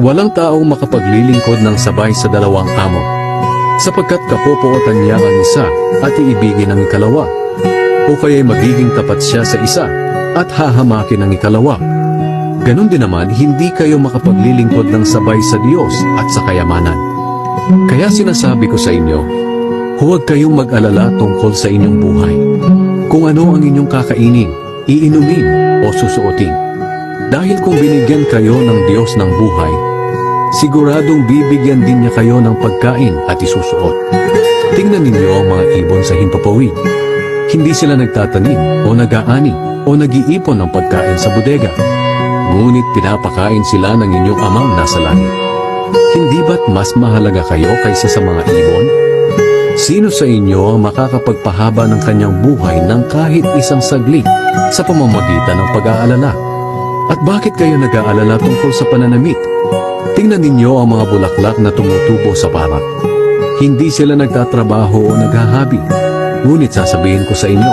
Walang taong makapaglilingkod ng sabay sa dalawang amo, sapagkat kapupootan niya ang isa at iibigin ang ikalawa, o kaya'y magiging tapat siya sa isa at hahamakin ang ikalawa. Ganon din naman, hindi kayo makapaglilingkod ng sabay sa Diyos at sa kayamanan. Kaya sinasabi ko sa inyo, huwag kayong mag-alala tungkol sa inyong buhay, kung ano ang inyong kakainin, iinumin o susuotin. Dahil kung binigyan kayo ng Diyos ng buhay, siguradong bibigyan din niya kayo ng pagkain at isusuot. Tingnan ninyo ang mga ibon sa himpapawid. Hindi sila nagtatanim o nag-aani o nag-iipon ng pagkain sa bodega. Ngunit pinapakain sila ng inyong amang nasa langit. Hindi ba't mas mahalaga kayo kaysa sa mga ibon? Sino sa inyo ang makakapagpahaba ng kanyang buhay ng kahit isang saglit sa pamamagitan ng pag-aalala? At bakit kayo nag-aalala tungkol sa pananamit? Tingnan ninyo ang mga bulaklak na tumutubo sa parak. Hindi sila nagtatrabaho o naghahabi. Ngunit sasabihin ko sa inyo,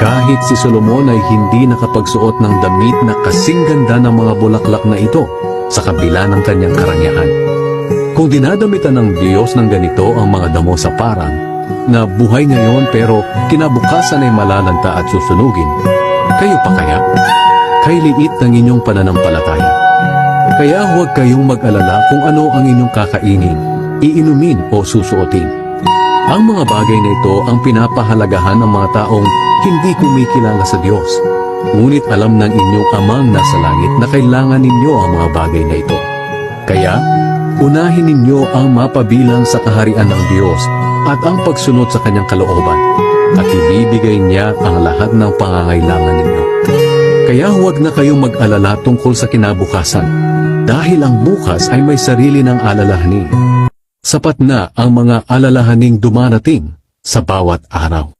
kahit si Solomon ay hindi nakapagsuot ng damit na kasing ganda ng mga bulaklak na ito sa kabila ng kanyang karangyaan. Kung dinadamitan ng Diyos ng ganito ang mga damo sa parang, na buhay ngayon pero kinabukasan ay malalanta at susunugin, kayo pa kaya? Kay liit ng inyong pananampalataya. Kaya huwag kayong mag-alala kung ano ang inyong kakainin, iinumin o susuotin. Ang mga bagay na ito ang pinapahalagahan ng mga taong hindi kumikilala sa Diyos. Ngunit alam ng inyong amang nasa langit na kailangan ninyo ang mga bagay na ito. Kaya, unahin ninyo ang mapabilang sa kaharian ng Diyos at ang pagsunod sa kanyang kalooban, at ibibigay niya ang lahat ng pangangailangan ninyo. Kaya huwag na kayong mag-alala tungkol sa kinabukasan, dahil ang bukas ay may sarili ng alalahanin. Sapat na ang mga alalahaning dumarating sa bawat araw.